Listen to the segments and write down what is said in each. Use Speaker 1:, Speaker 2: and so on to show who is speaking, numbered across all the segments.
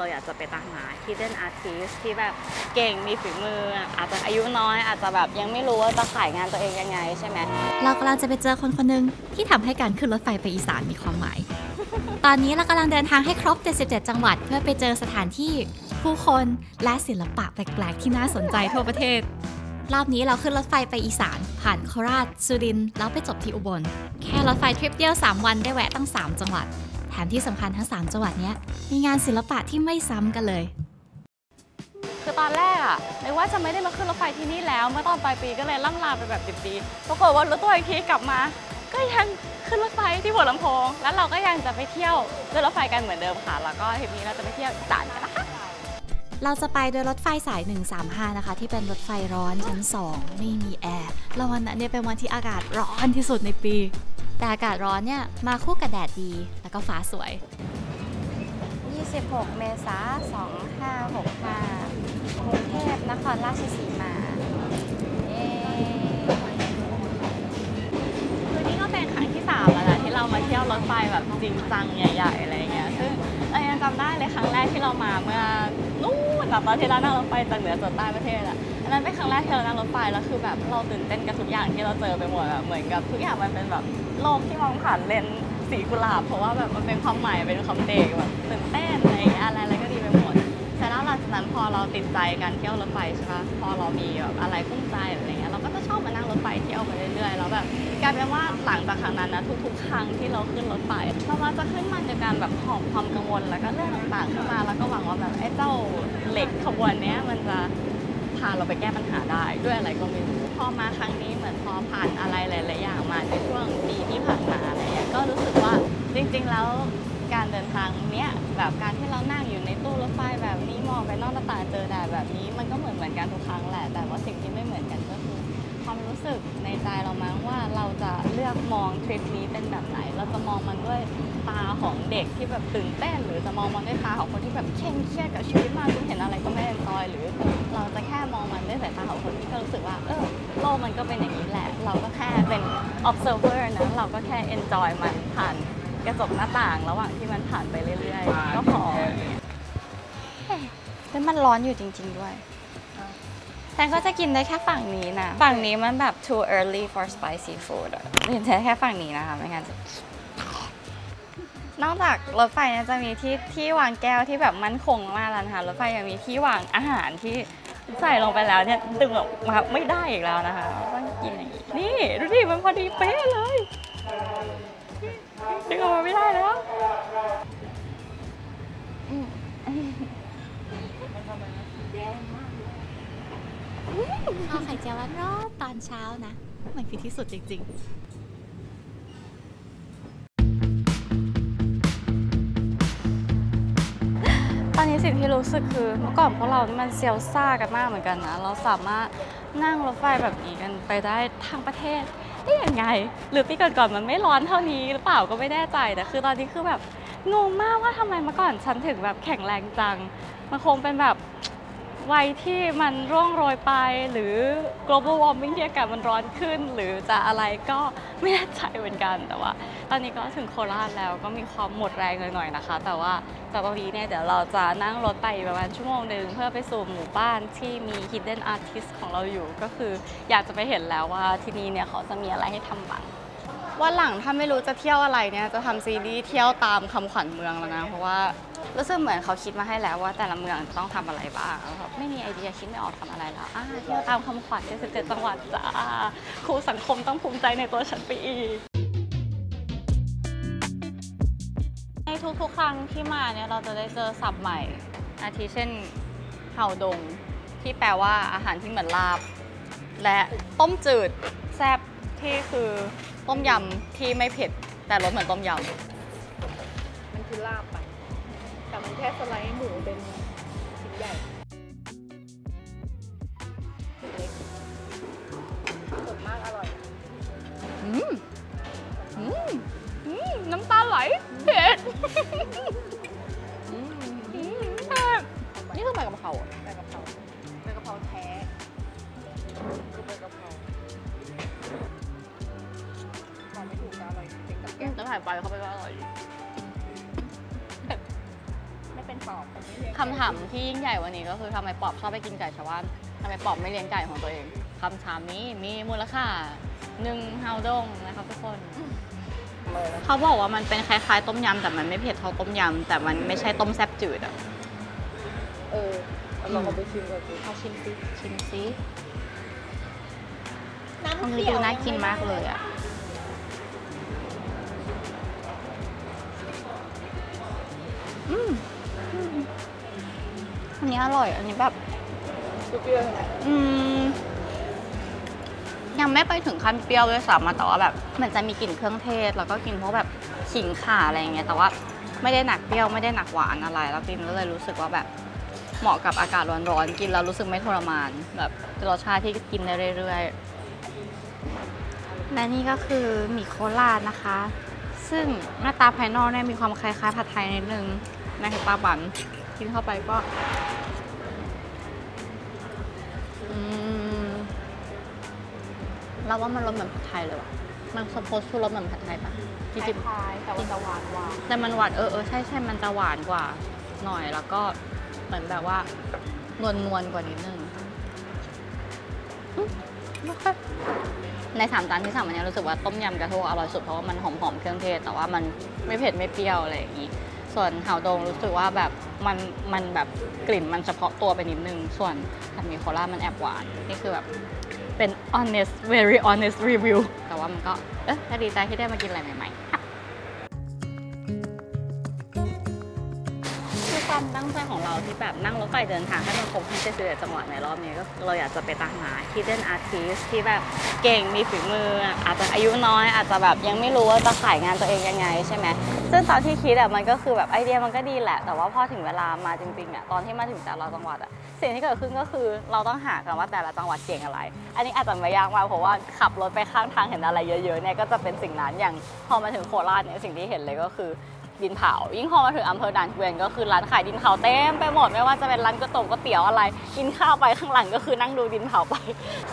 Speaker 1: เราอยากจะไปตามหา hidden artist ที่แบบเก่งมีฝีมืออาจจะอายุน้อยอาจจะแบบยังไม่รู้ว่าจะขายงานตัวเองยังไงใช่ไหม
Speaker 2: เรากำลังจะไปเจอคนคนหนึ่งที่ทำให้การขึ้นรถไฟไปอีสานมีความหมาย ตอนนี้เรากำลังเดินทางให้ครบ77จังหวัดเพื่อไปเจอสถานที่ผู้คนและศิลปะแปลกๆที่น่าสนใจทั่วประเทศรอบนี้เราขึ้นรถไฟไปอีสานผ่านโคราชสุรินทร์แล้วไปจบที่อุบลแค่รถไฟทริปเดียว3วันได้แวะตั้ง3จังหวัดแถมที่สำคัญทั้ง3จังหวัดนี้มีงานศิลปะที่ไม่ซ้ำกันเลย
Speaker 1: คือตอนแรกอะนึกว่าจะไม่ได้มาขึ้นรถไฟที่นี่แล้วเมื่อตอนปลายปีก็เลยล่ำลาไปแบบ10 ปีปรากฏว่ารู้ตัวอีกทีกลับมาก็ยังขึ้นรถไฟที่หัวลำโพงแล้วเราก็ยังจะไปเที่ยวด้วยรถไฟกันเหมือนเดิมค่ะแล้วก็ทริปนี้เราจะไปเที่ยวอีสานกันนะคะ
Speaker 2: เราจะไปโดยรถไฟสาย135นะคะที่เป็นรถไฟร้อนชั้น2ไม่มีแอร์แล้ววันนั้นเนี่ยเป็นวันที่อากาศร้อนที่สุดในปีแต่อากาศร้อนเนี่ยมาคู่กับแดดดีแล้วก็ฟ้าสวย
Speaker 1: 26 เมษายน 2565 กรุงเทพนครราชสีมาคือนี่ก็เป็นครั้งที่3แล้วนะที่เรามาเที่ยวรถไฟแบบจริงจังใหญ่ๆอะไรเงี้ยซึ่งเรายังจำได้เลยครั้งแรกที่เรามาเมื่อนู่นแบบตอนที่เรานั่งรถไฟจากเหนือจรดใต้ประเทศอ่ะอันนั้นเป็นครั้งแรกที่เรานั่งรถไฟแล้วคือแบบเราตื่นเต้นกับทุกอย่างที่เราเจอไปหมดแบบเหมือนกับทุกอย่างมันเป็นแบบโลกที่มองผ่านเลนส์สีกุหลาบเพราะว่าแบบมันเป็นความใหม่เป็นคำเด็กแบบตื่นเต้นอะไรอย่างเงี้ยอะไรก็ดีไปหมดแต่แล้วหลังจากนั้นพอเราติดใจการเที่ยวรถไฟใช่ปะพอเรามีแบบอะไรคุ้มใจอะไรเงี้ยเราก็จะชอบมานั่งรถไฟเที่ยวไปเรื่อยๆแล้วแบบกลายเป็นว่าหลังจากครั้งนั้นนะทุกๆครั้งที่เราขึ้นรถไฟเรามักจะขึ้นมาจากการแบบหอบความกังวลแล้วก็เรื่องต่างๆขึ้นมาแล้วก็หวังว่าแบบไอ้เจ้าเหล็กขบวนนี้มันจะพาเราไปแก้ปัญหาได้ด้วยอะไรก็ไม่รู้พอมาครั้งนี้เหมือนพอผ่านอะไรหลายๆอย่างมาในช่วงปีที่ผ่านมาอะไรเงี้ยก็รู้สึกว่าจริงๆแล้วการเดินทางเนี้ยแบบการที่เรานั่งอยู่ในตู้รถไฟแบบนี้มองไปนอกหน้าต่างเจอแดดแบบนี้มันก็เหมือนกันทุกครั้งแหละแต่ว่าสิ่งที่ไม่เหมือนกันก็คือความรู้สึกในใจเรามั้งว่าเราจะเลือกมองทริปนี้เป็นแบบไหนเราจะมองมันด้วยตาของเด็กที่แบบตื่นเต้นหรือจะมองมันด้วยตาของคนที่แบบเคร่งเครียดกับชีวิตมากจนเห็นอะไรก็ไม่เอ็นจอยหรือเราจะแค่มองมันด้วยสายตาของคนที่รู้สึกว่าโลกมันก็เป็นอย่างนี้แหละเราก็แค่เป็น observer นะเราก็แค่ enjoy มันผ่านกระจกหน้าต่างระหว่างที่มันผ่านไปเรื่อยๆก็พอแล้วมันร้อนอยู่จริงๆด้วยแทนก็จะกินได้แค่ฝั่งนี้นะฝั่งนี้มันแบบ too early for spicy food เห็นแค่ฝั่งนี้นะคะไม่งั้นจะนอกจากรถไฟเนี่ยจะมีที่วางแก้วที่แบบมั่นคงมากแล้วนะคะรถไฟยังมีที่วางอาหารที่ใส่ลงไปแล้วเนี่ยดึงออกมาไม่ได้อีกแล้วนะคะต้องกินอย่างนี้นี่ดูดิมันพอดีเป๊ะเลยดึงออกมาไม่ได้แล้ว
Speaker 2: ข้าวไข่เจียวร้อนๆตอนเช้านะมันคือที่สุดจริงๆ
Speaker 1: ตอนนี้สิ่งที่รู้สึกคือเมื่อก่อนพวกเรามันเซียวซ่ากันมากเหมือนกันนะเราสามารถนั่งรถไฟแบบนี้กันไปได้ทั้งประเทศได้ยังไงหรือปีก่อนๆมันไม่ร้อนเท่านี้หรือเปล่าก็ไม่แน่ใจแต่คือตอนนี้คือแบบงงมากว่าทำไมเมื่อก่อนฉันถึงแบบแข็งแรงจังมันคงเป็นแบบวัยที่มันร่วงโรยไปหรือ global warming ที่อากาศมันร้อนขึ้นหรือจะอะไรก็ไม่แน่ใจเหมือนกันแต่ว่าตอนนี้ก็ถึงโคราชแล้วก็มีความหมดแรงหน่อยๆนะคะแต่ว่าตอนนี้เนี่ยเดี๋ยวเราจะนั่งรถไปประมาณชั่วโมงนึงเพื่อไปสู่หมู่บ้านที่มี hidden artist ของเราอยู่ก็คืออยากจะไปเห็นแล้วว่าที่นี่เนี่ยเขาจะมีอะไรให้ทำบ้างวันหลังถ้าไม่รู้จะเที่ยวอะไรเนี่ยจะทำซีรีส์เที่ยวตามคำขวัญเมืองแล้วนะเพราะว่ารู้สึกเหมือนเขาคิดมาให้แล้วว่าแต่ละเมืองจะต้องทำอะไรบ้างไม่มีไอเดียคิดไม่ออกทำอะไรแล้วเที่ยวตามคำขวัญ77จังหวัดจ้าครูสังคมต้องภูมิใจในตัวฉันไปอีกในทุกๆครั้งที่มาเนี่ยเราจะได้เจอศัพท์ใหม่อาทิเช่นเห่าดงที่แปลว่าอาหารที่เหมือนลาบและต้มจืดแซ่บที่คือต้มยำที่ไม่เผ็ดแต่รสเหมือนต้มยำ
Speaker 3: มันคือลาบไปแต่มันแค่สไลด์หมูเป็นชิ้นใหญ่เล็กสดมากอร่อย
Speaker 1: น้ำตาไหลเผ็ดนี่คือใบกะเพรา
Speaker 3: ใบกะเพราใบกะเพราแท้คือใบกะเพราบอกไม่ถูกแต่อร่อยจริงกับแก้ม
Speaker 1: จะถ่ายไปเขาไปก็อร่อย
Speaker 3: ไม่เป็นปอกแต่ไม่เรีย
Speaker 1: คำถามที่ยิ่งใหญ่วันนี้ก็คือทำไมปอบชอบไปกินไก่ชาวบ้านทำไมปอบไม่เลี้ยงไก่ของตัวเองคำถามนี้มีมูลค่า1 ฮาวดงนะครับทุกคนเขาบอกว่ามันเป็นคล้ายๆต้มยำแต่มันไม่เผ็ดเท่าต้มยำแต่มันไม่ใช่ต้มแซ่บจืดอะ
Speaker 3: เราเอาไปชิมก่อนสิ
Speaker 1: เอาชิมซิ
Speaker 3: น้ำ
Speaker 1: มัน
Speaker 3: เปรี้ยว
Speaker 1: ดูน่ากินมากเลยอะอันนี้อร่อยอันนี้แบบ
Speaker 3: เปรี้ยวใช่ไหม
Speaker 1: ยังไม่ไปถึงขั้นเปรี้ยวด้วยซ้ำแต่ว่าแบบมันจะมีกลิ่นเครื่องเทศแล้วก็กลิ่นพวกแบบขิงข่าอะไรอย่างเงี้ยแต่ว่าไม่ได้หนักเปรี้ยวไม่ได้หนักหวานอะไรแล้วกินก็เลยรู้สึกว่าแบบเหมาะกับอากาศร้อนๆกินแล้วรู้สึกไม่ทรมานแบบเป็นรสชาติที่กินได้เรื่อยๆและนี่ก็คือหมี่โคราชนะคะ ซึ่งหน้าตาภายนอกเนี่ยมีความคล้ายๆผัดไทยนิดนึงในเห็ดปลาบันกินเข้าไปก็เราว่ามันรสเหมือนผัดไทยเลยว่ะมันสปอสทูรสเหมือนผัดไทยปะจริงๆ
Speaker 3: คล้ายๆแต่ว่าจะหวานกว่า
Speaker 1: แต่มันหวานใช่มันจะหวานกว่าหน่อยแล้วก็เหมือนแบบว่านวลกว่านิดนึงใน3 จานที่สั่งวันนี้รู้สึกว่าต้มยำกระโทกอร่อยสุดเพราะว่ามันหอมเครื่องเทศแต่ว่ามันไม่เผ็ดไม่เปรี้ยวอะไรอย่างนี้ส่วนหาวดงรู้สึกว่าแบบมันแบบกลิ่นมันเฉพาะตัวไปนิดนึงส่วนผัดหมี่โคราชมันแอบหวานนี่คือแบบเป็น very honest review แต่ว่ามันก็ก็ดีใจที่ได้มากินอะไรใหม่ๆคือความตั้งใจของเราที่แบบนั่งรถไฟเดินทางให้มันครบทั้ง71 จังหวัดในรอบนี้ก็เราอยากจะไปตามหา hidden artist ที่แบบเก่งมีฝีมืออาจจะอายุน้อยอาจจะแบบยังไม่รู้ว่าจะขายงานตัวเองยังไงใช่ไหมซึ่งตอนที่คิดมันก็คือแบบไอเดียมันก็ดีแหละแต่ว่าพอถึงเวลามาจริงๆตอนที่มาถึงแต่ละจังหวัดสิ่งที่เกิดขึ้นก็คือเราต้องหากันว่าแต่ละจังหวัดเก่งอะไรอันนี้อาจจะไม่ยากมากเพราะว่าขับรถไปข้างทางเห็นอะไรเยอะๆเนี่ยก็จะเป็นสิ่งนั้นอย่างพอมาถึงโคราชเนี่ยสิ่งที่เห็นเลยก็คือดินเผายิ่งพอมาถึงอำเภอด่านเกวียนก็คือร้านขายดินเผาเต็มไปหมดไม่ว่าจะเป็นร้านก๋วยเตี๋ยวอะไรกินข้าวไปข้างหลังก็คือนั่งดูดินเผาไป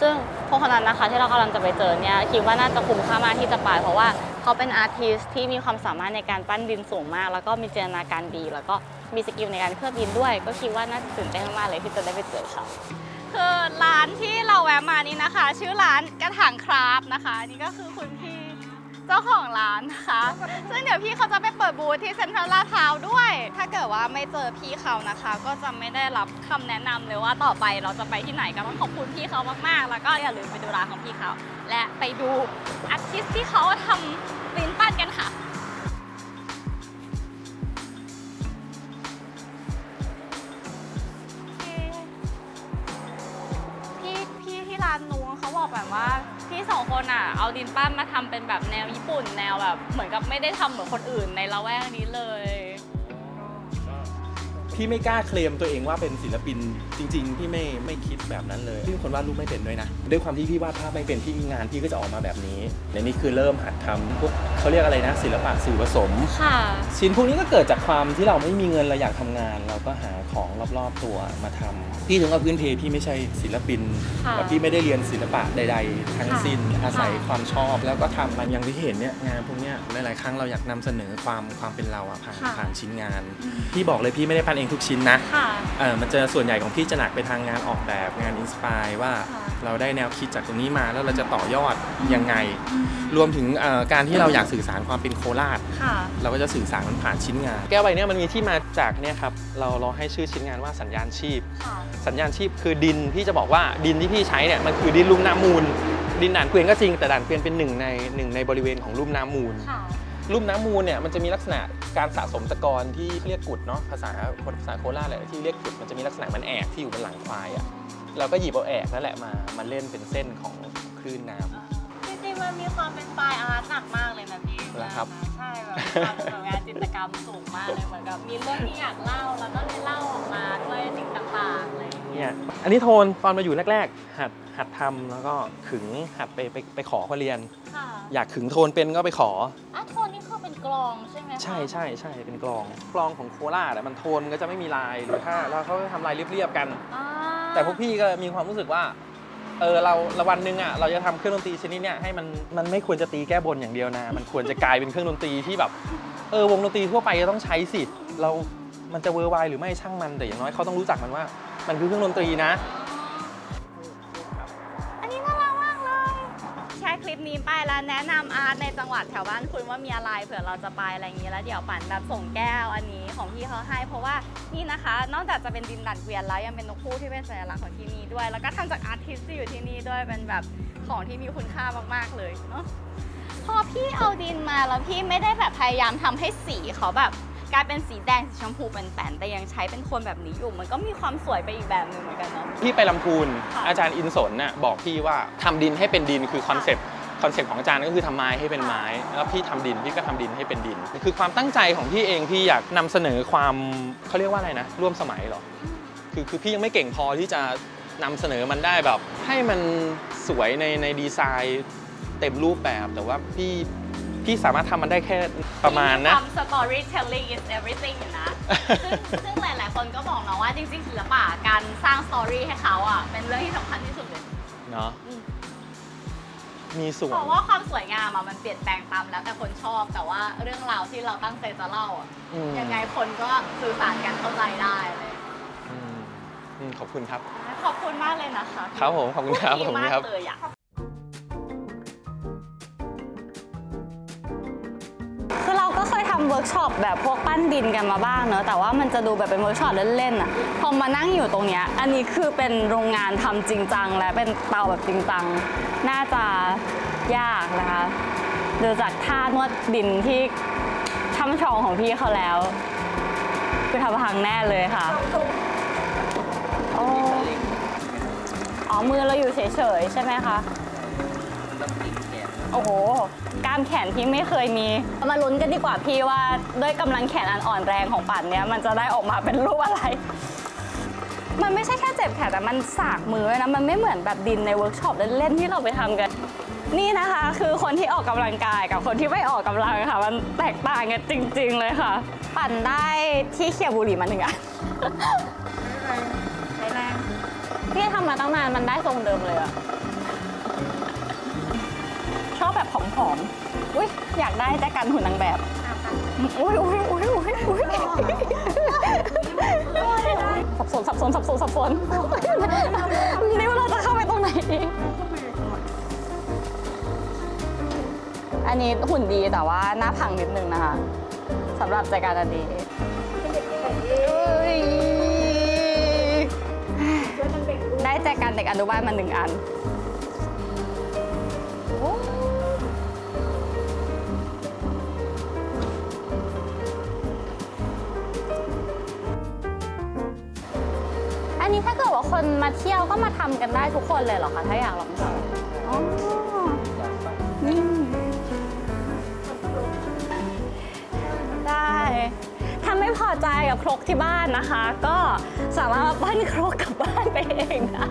Speaker 1: ซึ่งพวกคนนั้นนะคะที่เรากำลังจะไปเจอเนี่ยคิดว่าน่าจะคุ้มค่ามากที่จะไปเพราะว่าเขาเป็นอาร์ติสต์ที่มีความสามารถในการปั้นดินสูงมากแล้วก็มีจินตนาการดีแล้วก็มีสกิลในการเคลือบดินด้วยก็คิดว่าน่าจะตื่นเต้นมากเลยที่จะได้ไปเจอเขาคือร้านที่เราแวะมานี่นะคะชื่อร้านกระถางคราฟนะคะนี่ก็คือคุณพี่เจ้าของร้านนะคะซึ่งเดี๋ยวพี่เขาจะไปเปิดบูธที่เซ็นทรัลลาดพร้าวด้วยถ้าเกิดว่าไม่เจอพี่เขานะคะก็จะไม่ได้รับคำแนะนำเลยว่าต่อไปเราจะไปที่ไหนก็ต้องขอบคุณพี่เขามากๆแล้วก็อย่าลืมไปดูร้านของพี่เขาและไปดูอาร์ติสต์ที่เขาทำลิ้นปั้นกันค่ะพี่ที่ร้านนู้นเขาบอกแบบว่าพี่2 คนเอาดินปั้นมาทำเป็นแบบแนวญี่ปุ่นแนวแบบเหมือนกับไม่ได้ทำเหมือนคนอื่นในละแวกนี้เลย
Speaker 4: พี่ไม่กล้าเคลมตัวเองว่าเป็นศิลปินจริงๆพี่ไม่คิดแบบนั้นเลยพี่เป็นคนวาดรูปไม่เป็นด้วยนะด้วยความที่พี่วาดภาพไม่เป็นพี่งานพี่ก็จะออกมาแบบนี้ในนี้คือเริ่มหัดทำพวกเขาเรียกอะไรนะศิลปะสื่อผสม
Speaker 1: ค่ะ
Speaker 4: ชิ้นพวกนี้ก็เกิดจากความที่เราไม่มีเงินเราอยากทำงานเราก็หาของรอบๆตัวมาทำพี่ถึงว่าพื้นเพพี่ไม่ใช่ศิลปินแต่พี่ไม่ได้เรียนศิลปะใดๆทั้งสิ้นอาศัยความชอบแล้วก็ทำมันอย่างที่เห็นเนี่ยงานพวกนี้หลายๆครั้งเราอยากนำเสนอความเป็นเราผ่านชิ้นงานพี่บอกเลยพี่ไม่ได้ปั้นเองทุกชิ้นนะมันจะส่วนใหญ่ของพี่จะหนักไปทางงานออกแบบงานอินสปายว่าเราได้แนวคิดจากตรงนี้มาแล้วเราจะต่อยอดยังไงรวมถึงการที่เราอยากสื่อสารความเป็นโคราชเราก็จะสื่อสารมันผ่านชิ้นงานแก้วใบนี้มันมีที่มาจากเนี่ยครับเราให้ชื่อชิ้นงานว่าสัญญาณชีพสัญญาณชีพคือดินพี่จะบอกว่าดินที่พี่ใช้เนี่ยมันคือดินลุ่มน้ำมูลดินด่านเกวียนก็จริงแต่ด่านเกวียนเป็นหนึ่งในบริเวณของลุ่มน้ำมูลลุ่มน้ำมูลเนี่ยมันจะมีลักษณะการสะสมตะกอนที่เรียกกุดเนาะภาษาโคราชแหละที่เรียกกุดมันจะมีลักษณะมันแอกที่อยู่บนหลังควายเราก็หยิบเอาแอกนั่นแหละมาเล่นเป็นเส้นของคลื่นน้ำ
Speaker 1: จริงๆมันมีความเป็นปลายอาร์ตหนักมากเลยนะพี่
Speaker 4: นะครับ
Speaker 1: ใช่แบบงานจิตรกรรมสูงมากเลยเหมือนกับมีเรื่องที่อยากเล่าแล้วก็ได้เล่าออกมาด้วยสิ่งต่างๆอะไรอย่างเงี้ย
Speaker 4: อันนี้โทนตอนมาอยู่แรกๆหัดทำแล้วก็ขึงหัดไปขอเขาเรียนอยากขึงโทนเป็นก็ไปขอ
Speaker 1: โทนนี่คือเป็นกลองใช่ไหม
Speaker 4: ใช่เป็นกลองของโคราชมันโทนก็จะไม่มีลายหรือถ้าเราเขาทำลายเรียบๆกันแต่พวกพี่ก็มีความรู้สึกว่าเราวันหนึ่งเราจะทำเครื่องดนตรีชนิดเนี้ยให้มันไม่ควรจะตีแก้บนอย่างเดียวนะมันควรจะกลายเป็นเครื่องดนตรีที่แบบวงดนตรีทั่วไปจะต้องใช้สิเรา มันจะเวอร์ไวหรือไม่ช่างมันแต่อย่างน้อยเขาต้องรู้จักมันว่ามันคือเครื่องดนตรีนะ
Speaker 1: อันนี้น่ารักมากเลยแชร์คลิปนี้ไปแล้วแนะนำอาร์ตในจังหวัดแถวบ้านคุณว่ามีอะไรเผื่อเราจะไปอะไรอย่างนี้แล้วเดี๋ยวปั่นแบบส่งแก้วอันนี้ของพี่เขาให้เพราะว่านี่นะคะนอกจากจะเป็นดินดันเกวียนแล้วยังเป็นนกคู่ที่เป็นสัญลักษณ์ของที่นี่ด้วยแล้วก็ทำจากอาร์ติสต์ที่อยู่ที่นี่ด้วยเป็นแบบของที่มีคุณค่ามากๆเลยเนาะพอพี่เอาดินมาแล้วพี่ไม่ได้แบบพยายามทำให้สีเขาแบบกลายเป็นสีแดงสีชมพูเป็นแป่นแต่ยังใช้เป็นคนแบบนี้อยู่มันก็มีความสวยไปอีกแบบนึงเหมือนกันเนาะ
Speaker 4: พี่ไปลำพูนอาจารย์อินสนน่ะบอกพี่ว่าทำดินให้เป็นดินคือคอนเซปต์ของอาจารย์ก็คือทำไม้ให้เป็นไม้แล้วพี่ทำดินพี่ก็ทำดินให้เป็นดินคือความตั้งใจของพี่เองพี่อยากนำเสนอความเขาเรียกว่าอะไรนะร่วมสมัยหรอคือพี่ยังไม่เก่งพอที่จะนำเสนอมันได้แบบให้มันสวยในดีไซน์เต็มรูปแบบแต่ว่าพี่สามารถทำมันได้แค่ประมาณนะ
Speaker 1: ความ storytelling is everything อยู่นะ ซึ่งหลายๆคนก็บอกนะว่าจริงๆศิลปะการสร้างสตอรี่ให้เขาอ่ะเป็นเรื่องที่สำคัญที่สุดเลย
Speaker 4: เนาะมีส่วน
Speaker 1: เพราะว่าความสวยงามมันเปลี่ยนแปลงตามแล้วแต่คนชอบแต่ว่าเรื่องราวที่เราตั้งใจจะเล่าอ่ะยังไงคนก็สื่อสารกันเข้าใจได้เลย
Speaker 4: ขอบคุณครับ
Speaker 1: ขอบคุณมากเลยนะคะ
Speaker 4: ครับผมขอบคุณครับขอบคุณครับ
Speaker 1: คือเราก็เคยทำเวิร์กช็อปแบบพวกปั้นดินกันมาบ้างเนอะแต่ว่ามันจะดูแบบเป็นเวิร์กช็อปเล่นๆอ่ะพอมานั่งอยู่ตรงเนี้ยอันนี้คือเป็นโรงงานทำจริงจังและเป็นเตาแบบจริงจังน่าจะยากนะคะดูจากท่านวดดินที่ช่ำชองของพี่เขาแล้วคือทำพังแน่เลยค่ะอ๋อมือเราอยู่เฉยๆใช่ไหมคะโอ้โหกล้ามแขนที่ไม่เคยมีมาลุ้นกันดีกว่าพี่ว่าด้วยกำลังแขนอันอ่อนแรงของปั่นเนี้ยมันจะได้ออกมาเป็นรูปอะไรมันไม่ใช่แค่เจ็บแขนแต่มันสากมือด้วยนะมันไม่เหมือนแบบดินในเวิร์กช็อปเล่นๆที่เราไปทำกันนี่นะคะคือคนที่ออกกำลังกายกับคนที่ไม่ออกกำลังค่ะมันแตกต่างกันจริงๆเลยค่ะปั่นได้ที่เคียบุรีมา1 อันใช้แรงพี่ทำมาตั้งนานมันได้ทรงเดิมเลยอะชอบแบบผอมๆอุ้ยอยากได้แจ็คกันหุ่นนางแบบอุ้ยสับสนนิ้วเราจะเข้าไปตรงไหนดีอันนี้หุ่นดีแต่ว่าหน้าพังนิดนึงนะคะสำหรับแจ็คกันอันนี้ได้แจกันเด็กอนุบาลมา1 อันอันนี้ถ้าเกิดว่าคนมาเที่ยวก็มาทำกันได้ทุกคนเลยเหรอคะถ้าอยากลองทำอ๋อได้ถ้าไม่พอใจกับครกที่บ้านนะคะก็สามารถมาปั้นครกกลับบ้านไปเองได้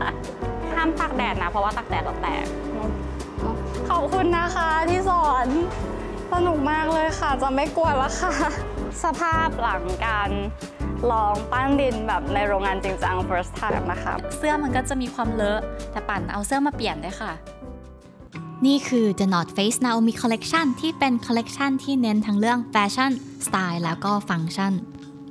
Speaker 1: ห้ามตากแดดนะเพราะว่าตากแดดเราแตกขอบคุณนะคะที่สอนสนุกมากเลยค่ะจะไม่กลัวแล้วค่ะสภาพหลังการลองปั้นดินแบบในโรงงานจริงจัง first time นะคะ
Speaker 2: เสื้อมันก็จะมีความเลอะแต่ปั่นเอาเสื้อมาเปลี่ยนได้ค่ะนี่คือ The North Face Naomi Collection ที่เป็นคอลเลกชันที่เน้นทั้งเรื่องแฟชั่นสไตล์แล้วก็ฟังก์ชัน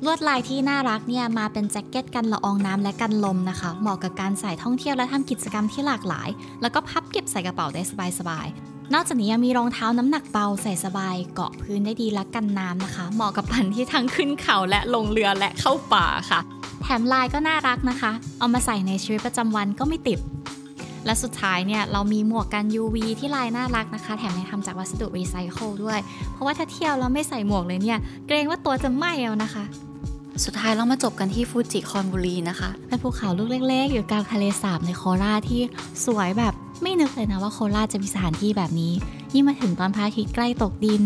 Speaker 2: ลวดลายที่น่ารักเนี่ยมาเป็นแจ็คเก็ตกันละอองน้ำและกันลมนะคะเหมาะกับการใส่ท่องเที่ยวและทำกิจกรรมที่หลากหลายแล้วก็พับเก็บใส่กระเป๋าได้สบายๆนอกจากนี้ยังมีรองเท้าน้ำหนักเบาใส่สบายเกาะพื้นได้ดีและกันน้ำนะคะเหมาะกับปั่นที่ทั้งขึ้นเขาและลงเรือและเข้าป่าค่ะแถมลายก็น่ารักนะคะเอามาใส่ในชีวิตประจำวันก็ไม่ติดและสุดท้ายเนี่ยเรามีหมวกกัน UV ที่ลายน่ารักนะคะแถมยังทำจากวัสดุรีไซเคิลด้วยเพราะว่าถ้าเที่ยวแล้วไม่ใส่หมวกเลยเนี่ยเกรงว่าตัวจะไหม้เอานะคะสุดท้ายเรามาจบกันที่ฟูจิคอนบุรีนะคะเป็นภูเขาลูกเล็กๆอยู่กลางทะเลสาบในโคราชที่สวยแบบไม่นึกเลยนะว่าโคราชจะมีสถานที่แบบนี้ยิ่งมาถึงตอนพระอาทิตย์ใกล้ตกดิน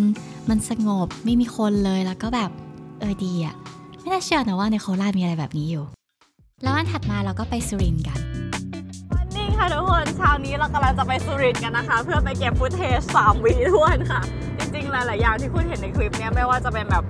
Speaker 2: มันสงบไม่มีคนเลยแล้วก็แบบดีอ่ะไม่น่าเชื่อนะว่าในโคราชมีอะไรแบบนี้อยู่แล้ววันถัดมาเราก็ไปสุรินทร์กัน
Speaker 1: นี่ค่ะทุกคนเช้านี้เรากำลังจะไปสุรินทร์กันนะคะเพื่อไปเก็บฟุตเทจ3 วีท้วนค่ะจริงๆหลายๆอย่างที่คุณเห็นในคลิปนี้ไม่ว่าจะเป็นแบบ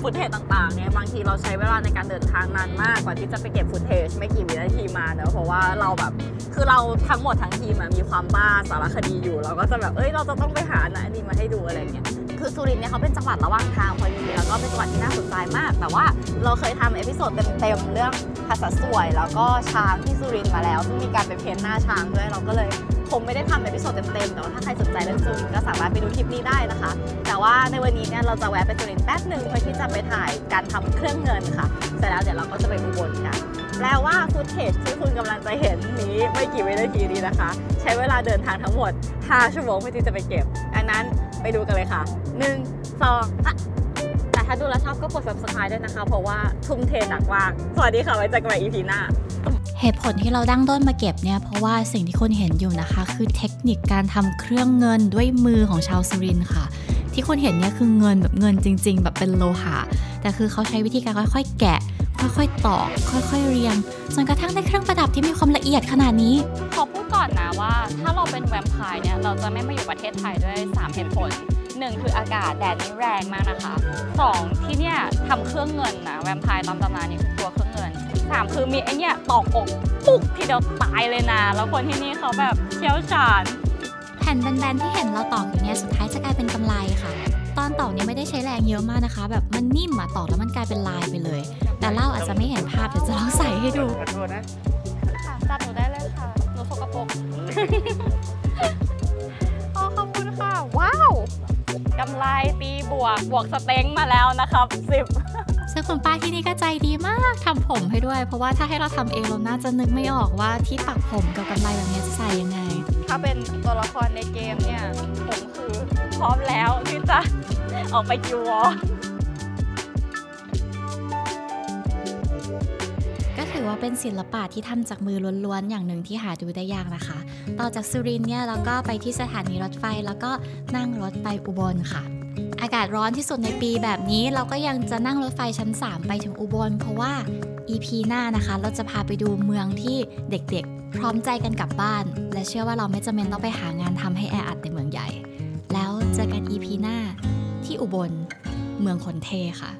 Speaker 1: ฟุตเทจต่างๆเนี่ยบางทีเราใช้เวลาในการเดินทางนานมากกว่าที่จะไปเก็บฟุตเทจไม่กี่วินาทีมาเนอะเพราะว่าเราแบบคือเราทั้งหมดทั้งทีมมีความบ้าสารคดีอยู่เราก็จะแบบเราจะต้องไปหาอันนี้มาให้ดูอะไรเงี้ย คือสุรินทร์เนี่ยเขาเป็นจังหวัดระหว่างทางพอดีแล้วก็เป็นจังหวัดที่น่าสนใจมากแต่ว่าเราเคยทำเอพิโซดเต็มๆเรื่องภาษาสวยแล้วก็ช้างที่สุรินทร์มาแล้วซึ่งมีการไปเพ้นท์หน้าช้างด้วยเราก็เลยคงไม่ได้ทำเอพิโซดเต็มๆแต่ว่าถ้าใครสนใจเรื่องสุรินทร์ก็สามารถไปดูคลิปนี้ได้นะคะแต่ว่าในวันนี้เนี่ยเราจะแวะไปสุรินทร์แป๊บนึงเพื่อที่จะไปถ่ายการทำเครื่องเงินค่ะเสร็จแล้วเดี๋ยวเราก็จะไปอุบลกันแปลว่าฟุตเทจที่คุณกำลังจะเห็นนี้ไม่กี่วินาทีนี้นะคะใช้เวลาเดินทางทั้งหมด5 ชั่วโมงเพื่อที่จะไปเก็บดังนั้นไปดูกันเลยค่ะ1 2 แต่ถ้าดูแล้วชอบก็กด subscribe ด้วยนะคะเพราะว่าทุ่มเทหนักมากสวัสดีค่ะไว้เจอกันใหม่ EP หน้า
Speaker 2: เหตุผลที่เราดั้งด้นมาเก็บเนี่ยเพราะว่าสิ่งที่คุณเห็นอยู่นะคะคือเทคนิคการทำเครื่องเงินด้วยมือของชาวสุรินทร์ค่ะที่คุณเห็นเนี่ยคือเงินแบบเงินจริงๆแบบเป็นโลหะแต่คือเขาใช้วิธีการค่อยๆแกะค่อยๆตอกค่อยๆเรียงจนกระทั่งได้เครื่องประดับที่มีความละเอียดขนาดนี้
Speaker 1: ขอพูดก่อนนะว่าถ้าเราเป็นแวมไพร์เนี่ยเราจะไม่มาอยู่ประเทศไทยด้วย3เหตุผล1คืออากาศแดดนี่แรงมากนะคะ2ที่เนี่ยทำเครื่องเงินนะแวมไพร์ตามตำนานนี่คือตัวเครื่องเงิน3คือมีไอเนี่ยตอกอกปุ๊กทีเดียวตายเลยนะแล้วคนที่นี่เขาแบบเชี่ยวชาญ
Speaker 2: แผ่นแบนๆที่เห็นเราตอกอยู่เนี่ยสุดท้ายจะกลายเป็นกำไลค่ะตอนตอกเนี่ยไม่ได้ใช้แรงเยอะมากนะคะแบบมันนิ่มตอกแล้วมันกลายเป็นลายไปเลยแต่เล่าอาจจะไม่เห็นภาพเดี๋ยวจะลองใส่ให้ดู
Speaker 1: ค่ะจับหนูได้เลยค่ะหนูสกปรกขอบคุณค่ะว้าวกำไรตีบวกสเต็งมาแล้วนะครับ10
Speaker 2: ซึ่งคุณป้าที่นี่ก็ใจดีมากทำผมให้ด้วยเพราะว่าถ้าให้เราทำเองเราน่าจะนึกไม่ออกว่าที่ปักผมกับกำไรแบบนี้จะใส่ยังไง
Speaker 1: ถ้าเป็นตัวละครในเกมเนี่ยผมคือพร้อมแล้วที่จะออกไปคิววอล
Speaker 2: ก็ถือว่าเป็นศิลปะที่ทำจากมือล้วนๆอย่างหนึ่งที่หาดูได้ยากนะคะต่อจากสุรินทร์เนี่ยเราก็ไปที่สถานีรถไฟแล้วก็นั่งรถไปอุบลค่ะอากาศร้อนที่สุดในปีแบบนี้เราก็ยังจะนั่งรถไฟชั้น3ไปถึงอุบลเพราะว่า EP หน้านะคะเราจะพาไปดูเมืองที่เด็กๆพร้อมใจกันกลับบ้านและเชื่อว่าเราไม่จำเป็นต้องไปหางานทำให้แออัดในเมืองใหญ่แล้วเจอกัน EP หน้าที่อุบลเมืองคนเทค่ะ